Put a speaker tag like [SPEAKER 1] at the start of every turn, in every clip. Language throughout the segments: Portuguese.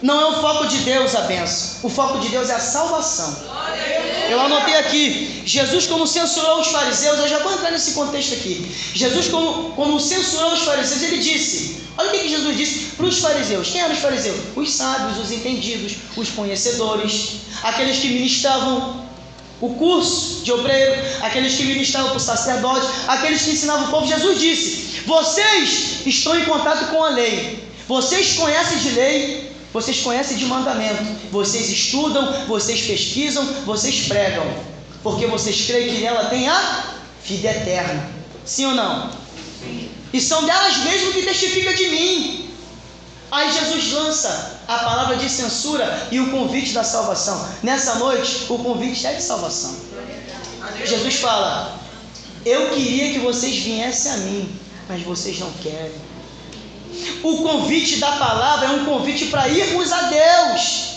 [SPEAKER 1] Não é o foco de Deus a bênção. O foco de Deus é a salvação. Eu anotei aqui, Jesus como censurou os fariseus, eu já vou entrar nesse contexto aqui. Jesus como censurou os fariseus, ele disse, olha o que Jesus disse para os fariseus. Quem eram os fariseus? Os sábios, os entendidos, os conhecedores, aqueles que ministravam o curso de obreiro, aqueles que ministravam para o sacerdote, aqueles que ensinavam o povo. Jesus disse, vocês estão em contato com a lei, vocês conhecem de lei, vocês conhecem de mandamento, vocês estudam, vocês pesquisam, vocês pregam, porque vocês creem que nela tem a vida eterna. Sim ou não? Sim. E são delas mesmo que testificam de mim. Aí Jesus lança a palavra de censura e o convite da salvação. Nessa noite, o convite é de salvação. Jesus fala, eu queria que vocês viessem a mim, mas vocês não querem. O convite da palavra é um convite para irmos a Deus,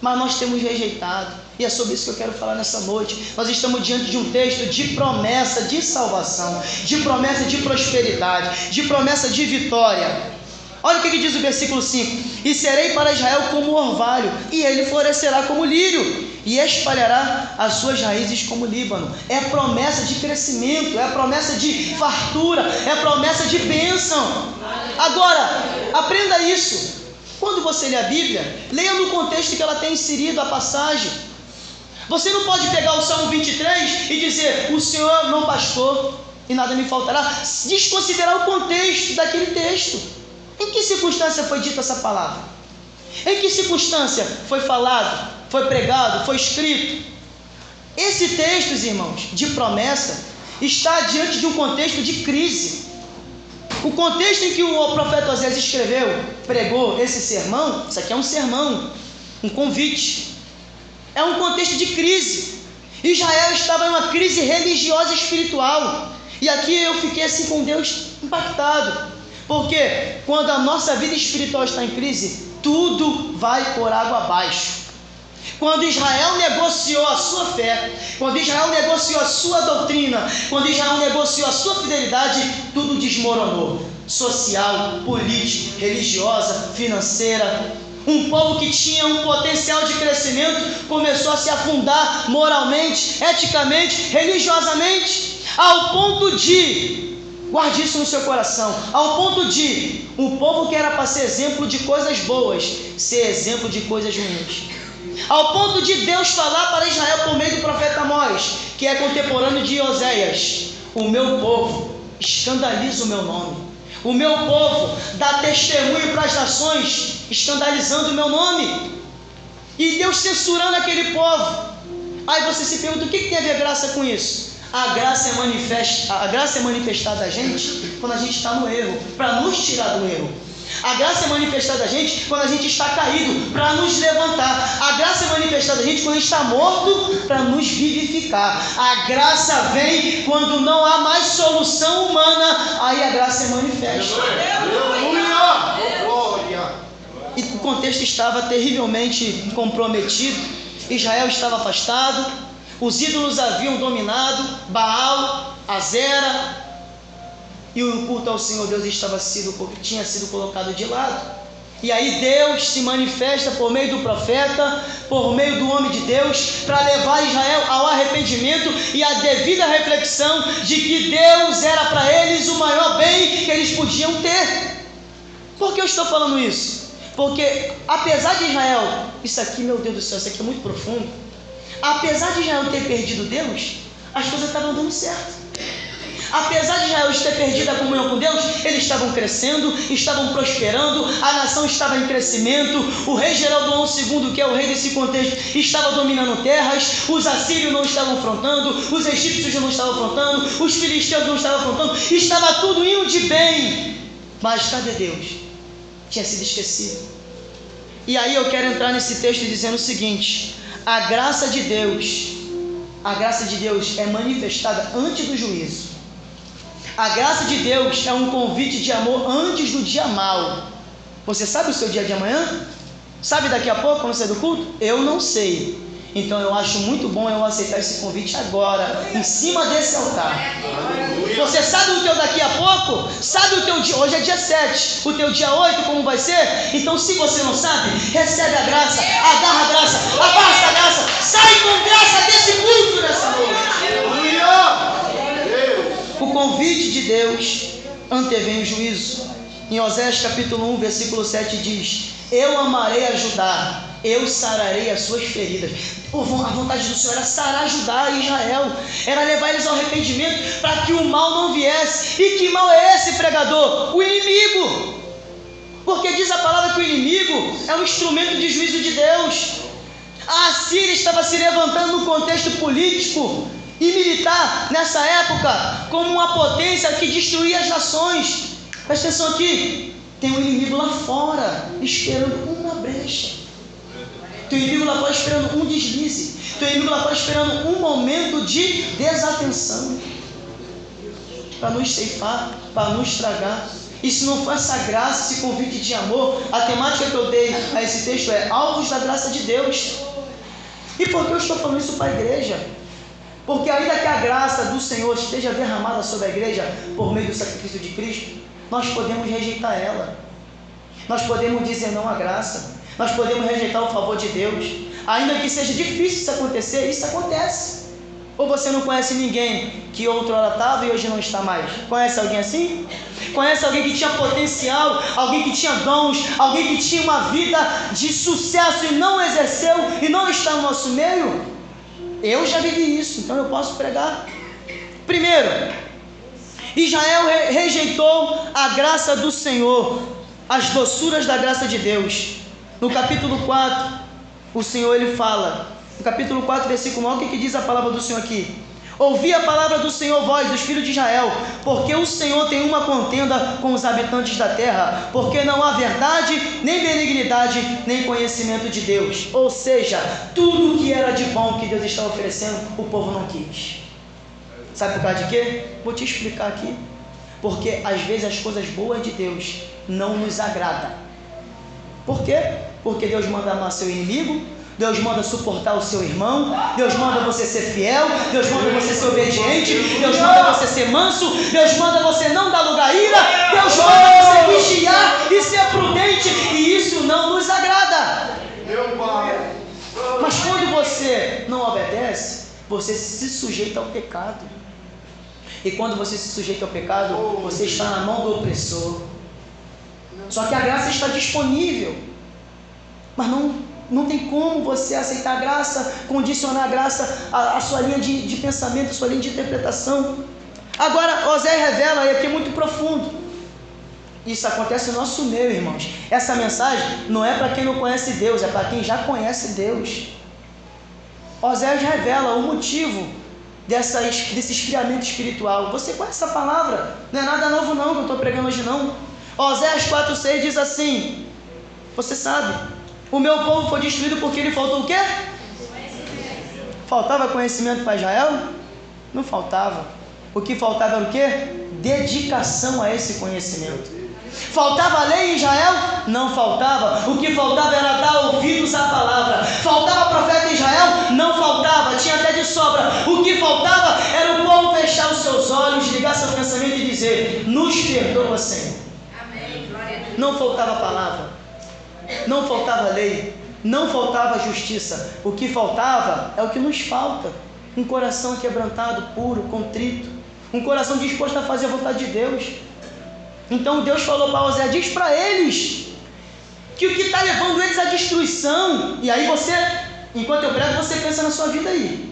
[SPEAKER 1] mas nós temos rejeitado. E é sobre isso que eu quero falar nessa noite. Nós estamos diante de um texto de promessa de salvação, de promessa de prosperidade, de promessa de vitória. Olha o que diz o versículo 5: e serei para Israel como orvalho, e ele florescerá como lírio, e espalhará as suas raízes como Líbano. É promessa de crescimento, é promessa de fartura, é promessa de bênção. Agora, aprenda isso. Quando você lê a Bíblia, leia no contexto que ela tem inserido a passagem. Você não pode pegar o Salmo 23 e dizer, o Senhor é meu pastor e nada me faltará, desconsiderar o contexto daquele texto. Em que circunstância foi dita essa palavra? Em que circunstância foi falado, foi pregado, foi escrito? Esse texto, irmãos, de promessa, está diante de um contexto de crise. O contexto em que o profeta Osés escreveu, pregou esse sermão, isso aqui é um sermão, um convite. É um contexto de crise. Israel estava em uma crise religiosa e espiritual. E aqui eu fiquei assim com Deus impactado. Porque quando a nossa vida espiritual está em crise, tudo vai por água abaixo. Quando Israel negociou a sua fé, quando Israel negociou a sua doutrina, quando Israel negociou a sua fidelidade, tudo desmoronou. Social, político, religiosa, financeira. Um povo que tinha um potencial de crescimento começou a se afundar moralmente, eticamente, religiosamente, ao ponto de, guarde isso no seu coração, ao ponto de um povo que era para ser exemplo de coisas boas, ser exemplo de coisas ruins. Ao ponto de Deus falar para Israel por meio do profeta Amós, que é contemporâneo de Oséias: o meu povo escandaliza o meu nome. O meu povo dá testemunho para as nações, escandalizando o meu nome. E Deus censurando aquele povo. Aí você se pergunta, o que tem a ver graça com isso? A graça é manifestada a gente quando a gente está no erro, para nos tirar do erro. A graça é manifestada a gente quando a gente está caído, para nos levantar. A graça é manifestada a gente quando a gente está morto, para nos vivificar. A graça vem quando não há mais solução humana, aí a graça é manifesta. E o contexto estava terrivelmente comprometido. Israel estava afastado, os ídolos haviam dominado, Baal, Azera, e o culto ao Senhor Deus tinha sido colocado de lado. E aí Deus se manifesta por meio do profeta, por meio do homem de Deus, para levar Israel ao arrependimento e à devida reflexão de que Deus era para eles o maior bem que eles podiam ter. Por que eu estou falando isso? Porque apesar de Israel, isso aqui, meu Deus do céu, isso aqui é muito profundo. Apesar de Israel ter perdido Deus, as coisas estavam dando certo. Apesar de Israel ter perdido a comunhão com Deus, eles estavam crescendo, estavam prosperando, a nação estava em crescimento. O rei Jeroboão II, que é o rei desse contexto, estava dominando terras. Os assírios não estavam afrontando, os egípcios não estavam afrontando, os filisteus não estavam afrontando, estava tudo indo de bem. Mas cadê Deus? Tinha sido esquecido. E aí eu quero entrar nesse texto dizendo o seguinte: a graça de Deus é manifestada antes do juízo. A graça de Deus é um convite de amor antes do dia mau. Você sabe o seu dia de amanhã? Sabe daqui a pouco, quando sair do culto? Eu não sei. Então eu acho muito bom eu aceitar esse convite agora, em cima desse altar. Você sabe o teu daqui a pouco? Sabe o teu dia? Hoje é dia 7, o teu dia 8 como vai ser? Então se você não sabe, recebe a graça, agarra a graça, abraça a graça, sai com graça desse culto nessa noite. O convite de Deus antevém o juízo. Em Oséias capítulo 1, versículo 7 diz: eu amarei a Judá, eu sararei as suas feridas. A vontade do Senhor era sarar Judá e Israel, era levar eles ao arrependimento, para que o mal não viesse. E que mal é esse, pregador? O inimigo. Porque diz a palavra que o inimigo é um instrumento de juízo de Deus. A Assíria estava se levantando no contexto político e militar nessa época como uma potência que destruía as nações. Presta atenção aqui, tem um inimigo lá fora esperando uma brecha. Tem um inimigo lá fora esperando um deslize. Tem um inimigo lá fora esperando um momento de desatenção para nos ceifar, para nos estragar. E se não for essa graça, esse convite de amor, a temática que eu dei a esse texto é alvos da graça de Deus. E por que eu estou falando isso para a igreja? Porque ainda que a graça do Senhor esteja derramada sobre a igreja por meio do sacrifício de Cristo, nós podemos rejeitar ela. Nós podemos dizer não à graça. Nós podemos rejeitar o favor de Deus. Ainda que seja difícil isso acontecer, isso acontece. Ou você não conhece ninguém que outrora estava e hoje não está mais? Conhece alguém assim? Conhece alguém que tinha potencial, alguém que tinha dons, alguém que tinha uma vida de sucesso e não exerceu e não está no nosso meio? Eu já vivi isso, então eu posso pregar. Primeiro, Israel rejeitou a graça do Senhor, as doçuras da graça de Deus. No capítulo 4, o Senhor ele fala, no capítulo 4, versículo 9, o que diz a palavra do Senhor aqui? Ouvi a palavra do Senhor, vós, dos filhos de Israel, porque o Senhor tem uma contenda com os habitantes da terra, porque não há verdade, nem benignidade, nem conhecimento de Deus. Ou seja, tudo o que era de bom que Deus estava oferecendo, o povo não quis. Sabe por causa de quê? Vou te explicar aqui. Porque às vezes as coisas boas de Deus não nos agradam. Por quê? Porque Deus manda amar seu inimigo, Deus manda suportar o seu irmão, Deus manda você ser fiel, Deus manda você ser obediente, Deus manda você ser manso, Deus manda você não dar lugar à ira, Deus manda você vigiar e ser prudente, e isso não nos agrada. Mas quando você não obedece, você se sujeita ao pecado. E quando você se sujeita ao pecado, você está na mão do opressor. Só que a graça está disponível, mas não tem como você aceitar a graça, condicionar a graça à sua linha de pensamento, à sua linha de interpretação. Agora, Oséias revela, e aqui é muito profundo, isso acontece no nosso meio, irmãos. Essa mensagem não é para quem não conhece Deus, é para quem já conhece Deus. Oséias revela o motivo desse esfriamento espiritual. Você conhece essa palavra? Não é nada novo não, que eu estou pregando hoje não. Oséias 4,6 diz assim, você sabe, o meu povo foi destruído porque ele faltou o quê? Faltava conhecimento para Israel? Não faltava. O que faltava era o quê? Dedicação a esse conhecimento. Faltava lei em Israel? Não faltava. O que faltava era dar ouvidos à palavra. Faltava profeta em Israel? Não faltava, tinha até de sobra. O que faltava era o povo fechar os seus olhos, ligar seu pensamento e dizer, nos perdoa, Senhor. Amém. Não faltava palavra, não faltava lei, não faltava justiça. O que faltava é o que nos falta: um coração quebrantado, puro, contrito, um coração disposto a fazer a vontade de Deus. Então Deus falou para Oséias, diz para eles que o que está levando eles à destruição, e aí você, enquanto eu prego, você pensa na sua vida aí,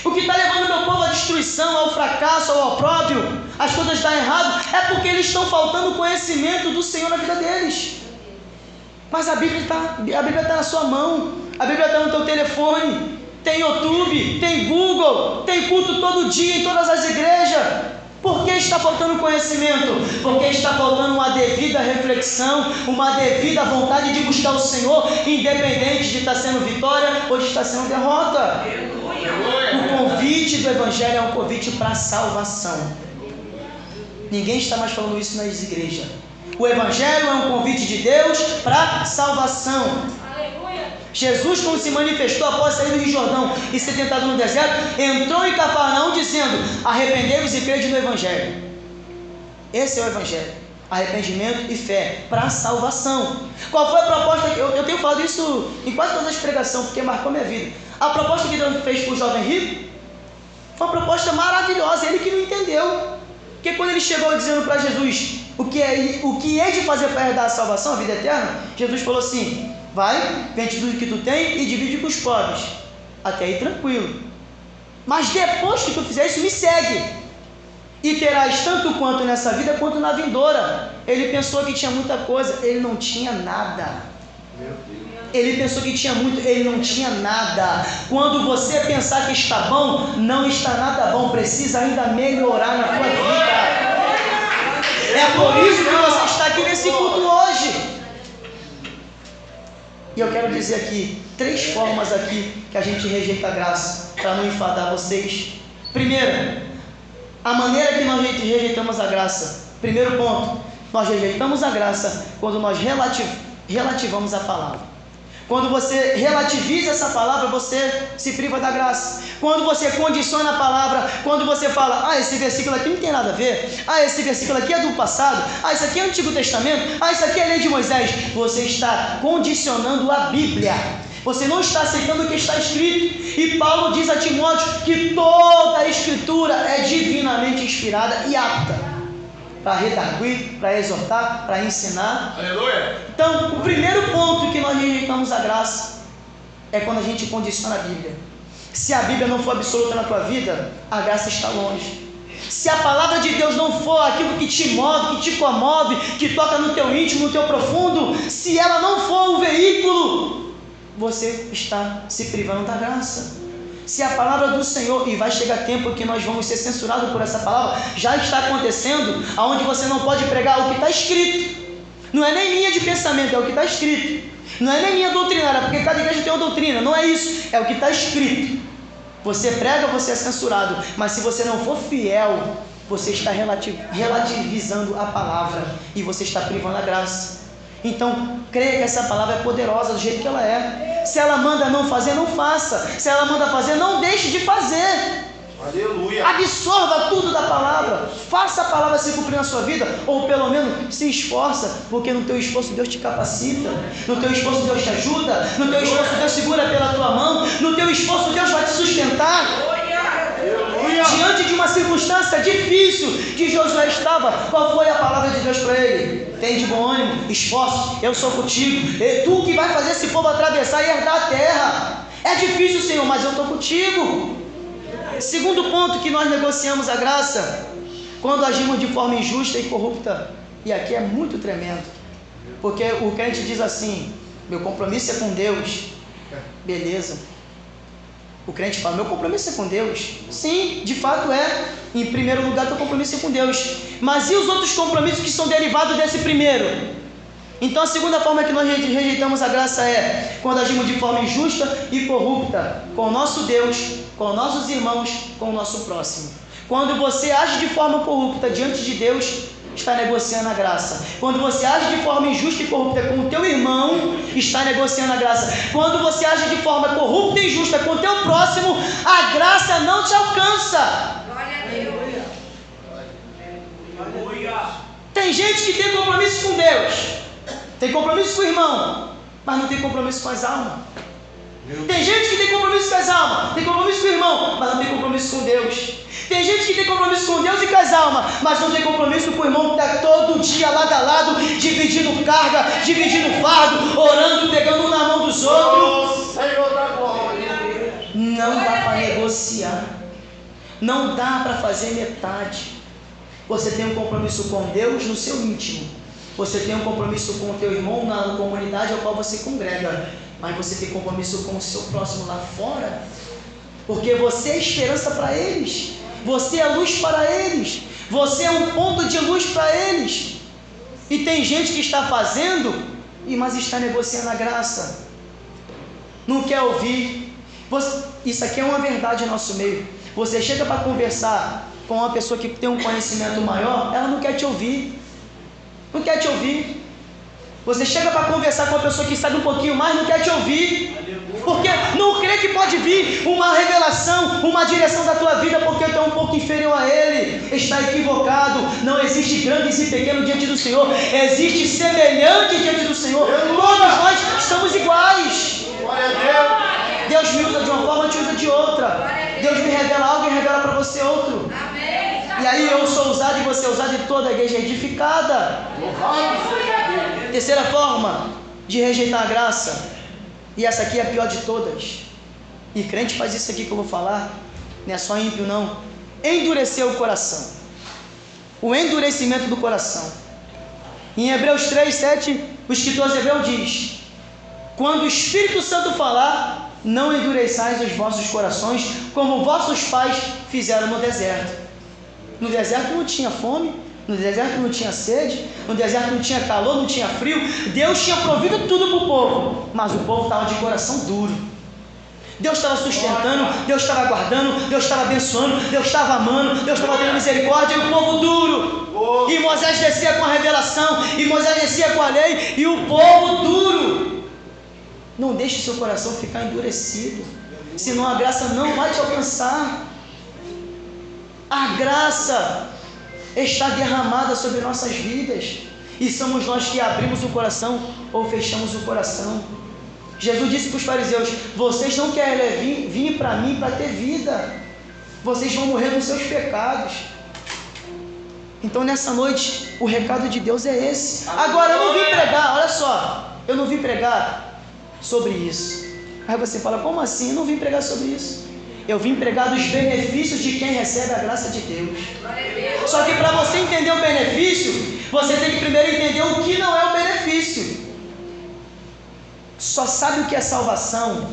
[SPEAKER 1] o que está levando o meu povo à destruição, ao fracasso, ao opróbrio, as coisas dar errado, é porque eles estão faltando conhecimento do Senhor na vida deles. Mas a Bíblia está na sua mão, a Bíblia está no teu telefone, tem YouTube, tem Google, tem culto todo dia em todas as igrejas. Por que está faltando conhecimento? Porque está faltando uma devida reflexão, uma devida vontade de buscar o Senhor, independente de estar sendo vitória ou de estar sendo derrota. O convite do Evangelho é um convite para a salvação. Ninguém está mais falando isso nas igrejas. O Evangelho é um convite de Deus para salvação. Jesus, quando se manifestou após sair do Rio Jordão e ser tentado no deserto, entrou em Cafarnaum dizendo: arrependei-vos e crede no Evangelho. Esse é o Evangelho: arrependimento e fé para a salvação. Qual foi a proposta? Eu tenho falado isso em quase todas as pregações, porque marcou minha vida. A proposta que Deus fez para o jovem rico foi uma proposta maravilhosa. Ele que não entendeu, porque quando ele chegou dizendo para Jesus o que é de fazer para herdar a salvação, a vida eterna, Jesus falou assim: vai, vende tudo que tu tem e divide com os pobres. Até aí tranquilo. Mas depois que tu fizer isso, me segue, e terás tanto quanto nessa vida quanto na vindoura. Ele pensou que tinha muita coisa, ele não tinha nada. Ele pensou que tinha muito, ele não tinha nada. Quando você pensar que está bom, não está nada bom, precisa ainda melhorar na tua vida. É por isso que você está aqui nesse culto hoje. E eu quero dizer aqui 3 formas aqui que a gente rejeita a graça, para não enfadar vocês. Primeiro, a maneira que nós rejeitamos a graça. Primeiro ponto: nós rejeitamos a graça quando nós relativamos a palavra. Quando você relativiza essa palavra, você se priva da graça. Quando você condiciona a palavra, quando você fala: esse versículo aqui não tem nada a ver, esse versículo aqui é do passado, isso aqui é Antigo Testamento, isso aqui é a lei de Moisés, você está condicionando a Bíblia. Você não está aceitando o que está escrito. E Paulo diz a Timóteo que toda a Escritura é divinamente inspirada e apta para redarguir, para exortar, para ensinar. Aleluia! Então, o primeiro ponto que nós rejeitamos a graça é quando a gente condiciona a Bíblia. Se a Bíblia não for absoluta na tua vida, a graça está longe. Se a palavra de Deus não for aquilo que te move, que te comove, que toca no teu íntimo, no teu profundo, se ela não for o veículo, você está se privando da graça. Se a palavra do Senhor, e vai chegar tempo que nós vamos ser censurados por essa palavra, já está acontecendo, aonde você não pode pregar o que está escrito. Não é nem linha de pensamento, é o que está escrito. Não é nem linha doutrinária, porque cada igreja tem uma doutrina, não é isso, é o que está escrito. Você prega, você é censurado, mas se você não for fiel, você está relativizando a palavra e você está privando a graça. Então, creia que essa palavra é poderosa do jeito que ela é. Se ela manda não fazer, não faça. Se ela manda fazer, não deixe de fazer. Aleluia. Absorva tudo da palavra. Faça a palavra se cumprir na sua vida, ou pelo menos se esforça, porque no teu esforço Deus te capacita, no teu esforço Deus te ajuda, no teu esforço Deus segura pela tua mão, no teu esforço Deus vai te sustentar. Diante de uma circunstância difícil que Josué estava, qual foi a palavra de Deus para ele? Tem de bom ânimo, esforço, eu sou contigo. E tu que vai fazer esse povo atravessar e herdar a terra. É difícil, Senhor, mas eu estou contigo. Segundo ponto que nós negociamos a graça, quando agimos de forma injusta e corrupta. E aqui é muito tremendo, porque o crente diz assim: meu compromisso é com Deus. Beleza. O crente fala: meu compromisso é com Deus. Sim, de fato é. Em primeiro lugar, teu compromisso é com Deus. Mas e os outros compromissos que são derivados desse primeiro? Então a segunda forma que nós rejeitamos a graça é quando agimos de forma injusta e corrupta com o nosso Deus, com nossos irmãos, com o nosso próximo. Quando você age de forma corrupta diante de Deus, está negociando a graça. Quando você age de forma injusta e corrupta com o teu irmão, está negociando a graça. Quando você age de forma corrupta e injusta com o teu próximo, a graça não te alcança. Glória a Deus. Tem gente que tem compromisso com Deus, tem compromisso com o irmão, mas não tem compromisso com as almas. Tem gente que tem compromisso com as almas, tem compromisso com o irmão, mas não tem compromisso com Deus. Tem gente que tem compromisso com Deus e com as almas, mas não tem compromisso com o irmão que está todo dia lado a lado, dividindo carga, dividindo fardo, orando, pegando um na mão dos outros. Não dá para negociar, não dá para fazer metade. Você tem um compromisso com Deus no seu íntimo, você tem um compromisso com o teu irmão na comunidade ao qual você congrega, mas você tem compromisso com o seu próximo lá fora, porque você é esperança para eles, você é luz para eles, você é um ponto de luz para eles. E tem gente que está fazendo, mas está negociando a graça, não quer ouvir. Isso aqui é uma verdade no nosso meio. Você chega para conversar com uma pessoa que tem um conhecimento maior, ela não quer te ouvir. não quer te ouvir. Você chega para conversar com uma pessoa que sabe um pouquinho mais, não quer te ouvir. Porque não crê que pode vir uma revelação, uma direção da tua vida, porque tu é um pouco inferior a ele. Está equivocado. Não existe grandes e pequenos diante do Senhor. Existe semelhante diante do Senhor. Todos nós estamos iguais. Deus me usa de uma forma, te usa de outra. Deus me revela algo e revela para você outro. E aí eu sou usado e você é usado e toda a igreja é edificada. Terceira forma de rejeitar a graça, e essa aqui é a pior de todas, e crente faz isso aqui que eu vou falar, não é só ímpio não, endurecer o coração, o endurecimento do coração. Em Hebreus 3:7, o escritor aos Hebreus diz: quando o Espírito Santo falar, não endureçais os vossos corações, como vossos pais fizeram no deserto. No deserto não tinha fome, no deserto não tinha sede, no deserto não tinha calor, não tinha frio. Deus tinha provido tudo para o povo, mas o povo estava de coração duro. Deus estava sustentando, Deus estava guardando, Deus estava abençoando, Deus estava amando, Deus estava tendo misericórdia, e o povo duro. E Moisés descia com a revelação, e Moisés descia com a lei, e o povo duro. Não deixe seu coração ficar endurecido, senão a graça não vai te alcançar. A graça está derramada sobre nossas vidas, e somos nós que abrimos o coração ou fechamos o coração. Jesus disse para os fariseus: vocês não querem vir para mim para ter vida, vocês vão morrer nos seus pecados. Então nessa noite o recado de Deus é esse. Agora eu não vim pregar, olha só, eu não vim pregar sobre isso. Aí você fala: como assim? Eu não vim pregar sobre isso. Eu vim pregar dos benefícios de quem recebe a graça de Deus. Só que para você entender o benefício, você tem que primeiro entender o que não é o benefício. Só sabe o que é salvação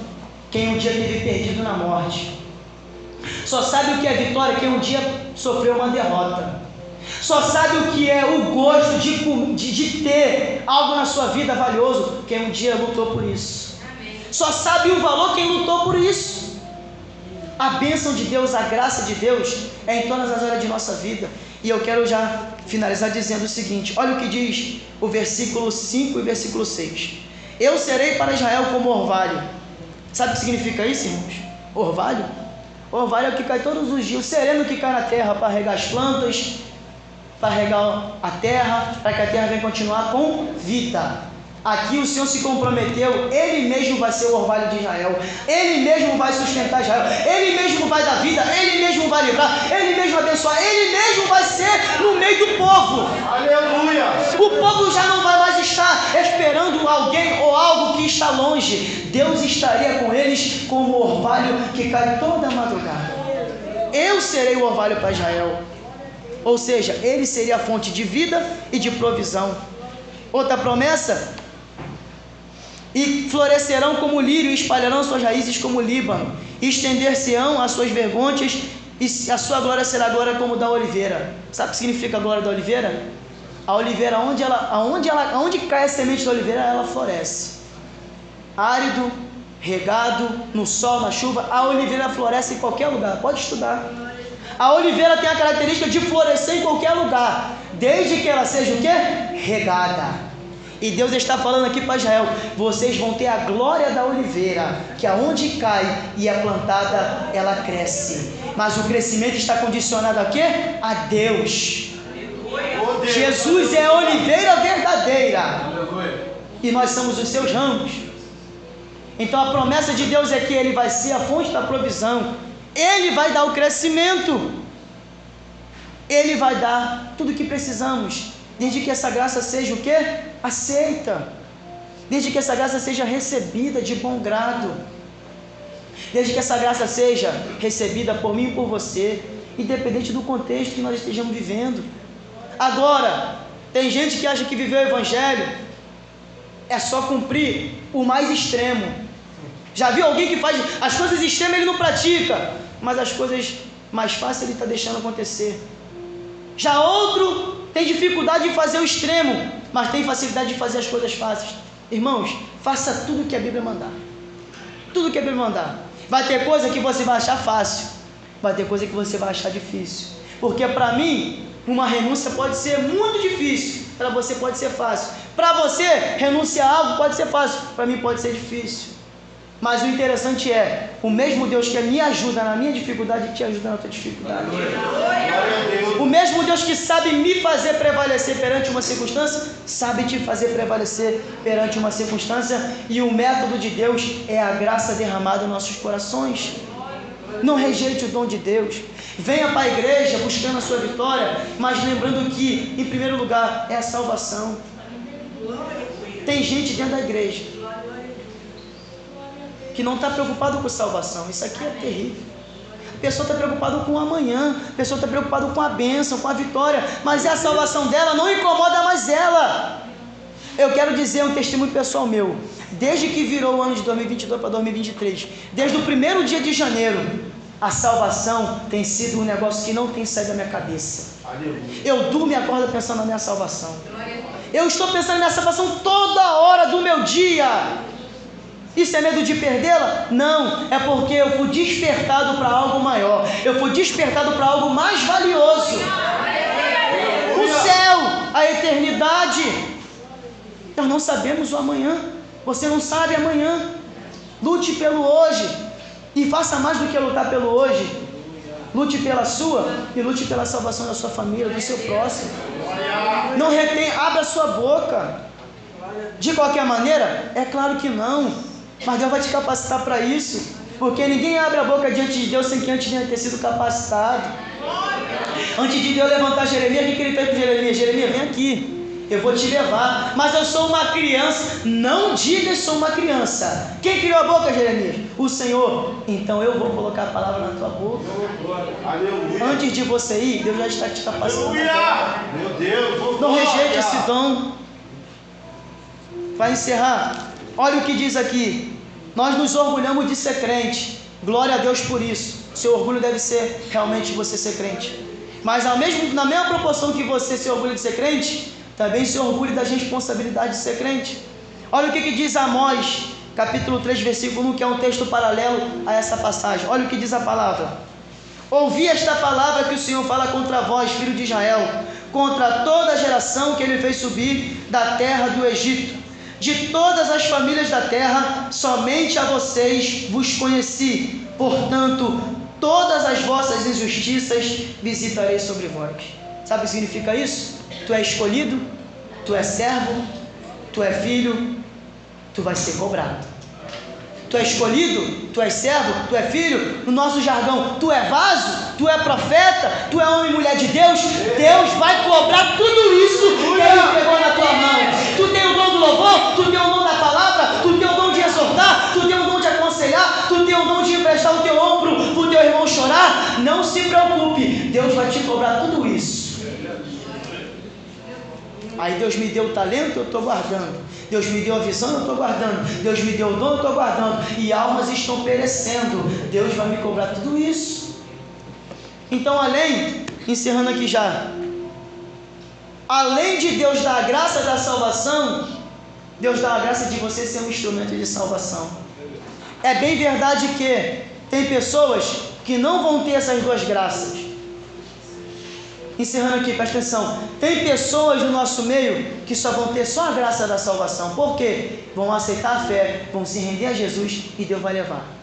[SPEAKER 1] quem um dia teve perdido na morte. Só sabe o que é vitória quem um dia sofreu uma derrota. Só sabe o que é o gosto de ter algo na sua vida valioso quem um dia lutou por isso. Só sabe o valor quem lutou por isso. A bênção de Deus, a graça de Deus é em todas as áreas de nossa vida. E eu quero já finalizar dizendo o seguinte: olha o que diz o versículo 5 e versículo 6. Eu serei para Israel como orvalho. Sabe o que significa isso, irmãos? Orvalho? Orvalho é o que cai todos os dias, o sereno que cai na terra para regar as plantas, para regar a terra, para que a terra venha continuar com vida. Aqui o Senhor se comprometeu, Ele mesmo vai ser o orvalho de Israel, Ele mesmo vai sustentar Israel, Ele mesmo vai dar vida, Ele mesmo vai livrar, Ele mesmo vai abençoar, Ele mesmo vai ser no meio do povo. Aleluia! O povo já não vai mais estar esperando alguém ou algo que está longe. Deus estaria com eles como o orvalho que cai toda madrugada. Eu serei o orvalho para Israel. Ou seja, Ele seria a fonte de vida e de provisão. Outra promessa: e florescerão como lírio, e espalharão suas raízes como o Líbano, e estender-se-ão as suas vergonhas, e a sua glória será a glória como da oliveira. Sabe o que significa a glória da oliveira? A oliveira, aonde cai a semente da oliveira, ela floresce. Árido, regado, no sol, na chuva, a oliveira floresce em qualquer lugar. Pode estudar. A oliveira tem a característica de florescer em qualquer lugar, desde que ela seja o quê? Regada. E Deus está falando aqui para Israel: vocês vão ter a glória da oliveira, que aonde cai e é plantada, ela cresce. Mas o crescimento está condicionado a quê? A Deus. Jesus é a oliveira verdadeira, e nós somos os seus ramos. Então a promessa de Deus é que Ele vai ser a fonte da provisão, Ele vai dar o crescimento, Ele vai dar tudo o que precisamos, desde que essa graça seja o quê? Aceita, desde que essa graça seja recebida de bom grado, desde que essa graça seja recebida por mim e por você, independente do contexto que nós estejamos vivendo. Agora, tem gente que acha que viver o Evangelho é só cumprir o mais extremo. Já viu alguém que faz as coisas extremas, ele não pratica, mas as coisas mais fáceis ele está deixando acontecer. Já outro tem dificuldade de fazer o extremo, mas tem facilidade de fazer as coisas fáceis. Irmãos, faça tudo o que a Bíblia mandar. Tudo que a Bíblia mandar. Vai ter coisa que você vai achar fácil, vai ter coisa que você vai achar difícil. Porque para mim, uma renúncia pode ser muito difícil, Para você pode ser fácil. Para você, renunciar a algo pode ser fácil. Para mim pode ser difícil. Mas o interessante é, o mesmo Deus que me ajuda na minha dificuldade, te ajuda na tua dificuldade. O mesmo Deus que sabe me fazer prevalecer perante uma circunstância, sabe te fazer prevalecer perante uma circunstância. E o método de Deus é a graça derramada em nossos corações. Não rejeite o dom de Deus. Venha para a igreja buscando a sua vitória, mas lembrando que, em primeiro lugar, é a salvação. Tem gente dentro da igreja que não está preocupado com salvação. Isso aqui é terrível. A pessoa está preocupada com o amanhã, a pessoa está preocupada com a bênção, com a vitória, mas a salvação dela não incomoda mais ela. Eu quero dizer um testemunho pessoal meu. Desde que virou o ano de 2022 para 2023, desde o primeiro dia de janeiro, a salvação tem sido um negócio que não tem saído da minha cabeça. Eu durmo e acordo pensando na minha salvação. Eu estou pensando na minha salvação toda hora do meu dia. Isso é medo de perdê-la? Não, é porque eu fui despertado para algo maior. Eu fui despertado para algo mais valioso. O céu, a eternidade. Nós não sabemos o amanhã. Você não sabe amanhã. Lute pelo hoje e faça mais do que lutar pelo hoje. Lute pela sua e lute pela salvação da sua família, do seu próximo. Não retém, abra sua boca. De qualquer maneira, é claro que não. Mas Deus vai te capacitar para isso, porque ninguém abre a boca diante de Deus sem que antes tenha ter sido capacitado. Antes de Deus levantar Jeremias, o que ele fez com Jeremias? Jeremias, vem aqui, eu vou te levar, mas eu sou uma criança. Não diga que sou uma criança. Quem criou a boca, Jeremias? O Senhor. Então eu vou colocar a palavra na tua boca. Antes de você ir, Deus já está te capacitando.
[SPEAKER 2] Meu Deus,
[SPEAKER 1] não rejeite esse dom. Vai encerrar. Olha o que diz aqui. Nós nos orgulhamos de ser crente. Glória a Deus por isso. Seu orgulho deve ser realmente você ser crente. Mas na mesma proporção que você se orgulha de ser crente, também se orgulhe da responsabilidade de ser crente. Olha o que diz Amós, capítulo 3, versículo 1, que é um texto paralelo a essa passagem. Olha o que diz a palavra. Ouvi esta palavra que o Senhor fala contra vós, filho de Israel, contra toda a geração que ele fez subir da terra do Egito. De todas as famílias da terra, somente a vocês vos conheci. Portanto, todas as vossas injustiças visitarei sobre vós. Sabe o que significa isso? Tu é escolhido, tu é servo, tu é filho, tu vai ser cobrado. Tu é escolhido, tu é servo, tu é filho. No nosso jargão, tu é vaso, tu é profeta, tu é homem e mulher de Deus. Deus vai cobrar tudo isso que Ele pegou na tua mão. Tu tem o dom do louvor, tu tem o dom da palavra, tu tem o dom de exortar, tu tem o dom de aconselhar, tu tem o dom de emprestar o teu ombro para o teu irmão chorar. Não se preocupe, Deus vai te cobrar tudo isso. Aí Deus me deu o talento, eu estou guardando. Deus me deu a visão, eu estou guardando. Deus me deu o dom, eu estou guardando. E almas estão perecendo. Deus vai me cobrar tudo isso. Então, encerrando aqui já, além de Deus dar a graça da salvação, Deus dá a graça de você ser um instrumento de salvação. É bem verdade que tem pessoas que não vão ter essas duas graças. Encerrando aqui, presta atenção. Tem pessoas no nosso meio que só vão ter só a graça da salvação. Por quê? Vão aceitar a fé, vão se render a Jesus e Deus vai levar.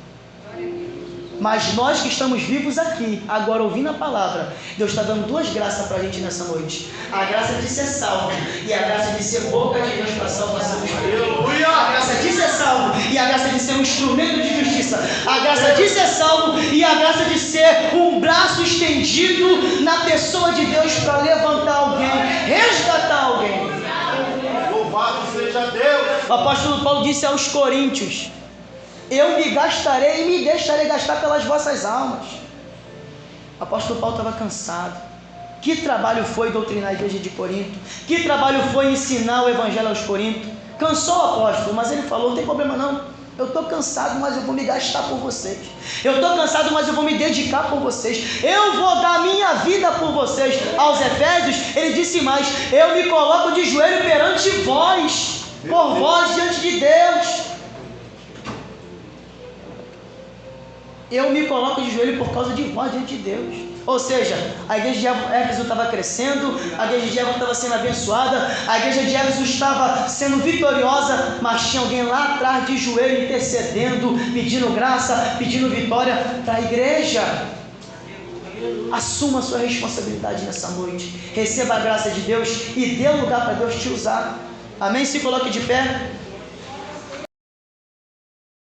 [SPEAKER 1] Mas nós que estamos vivos aqui, agora ouvindo a palavra, Deus está dando duas graças para a gente nessa noite. A graça de ser salvo e a graça de ser boca de Deus para a salvação dos perdidos. A graça de ser salvo e a graça de ser um instrumento de justiça. A graça de ser salvo e a graça de ser um braço estendido na pessoa de Deus para levantar alguém, resgatar alguém.
[SPEAKER 2] Louvado seja Deus.
[SPEAKER 1] O apóstolo Paulo disse aos Coríntios: eu me gastarei e me deixarei gastar pelas vossas almas. O apóstolo Paulo estava cansado. Que trabalho foi doutrinar a igreja de Corinto? Que trabalho foi ensinar o evangelho aos Coríntios? Cansou o apóstolo, mas ele falou: não tem problema não. Eu estou cansado, mas eu vou me gastar por vocês. Eu estou cansado, mas eu vou me dedicar por vocês. Eu vou dar minha vida por vocês. Aos Efésios, ele disse mais: eu me coloco de joelho perante vós, por vós diante de Deus. Eu me coloco de joelho por causa de vós diante de Deus. Ou seja, a igreja de Éfeso estava crescendo, a igreja de Éfeso estava sendo abençoada, a igreja de Éfeso estava sendo vitoriosa, mas tinha alguém lá atrás de joelho intercedendo, pedindo graça, pedindo vitória para a igreja. Assuma a sua responsabilidade nessa noite, receba a graça de Deus e dê lugar para Deus te usar. Amém? Se coloque de pé.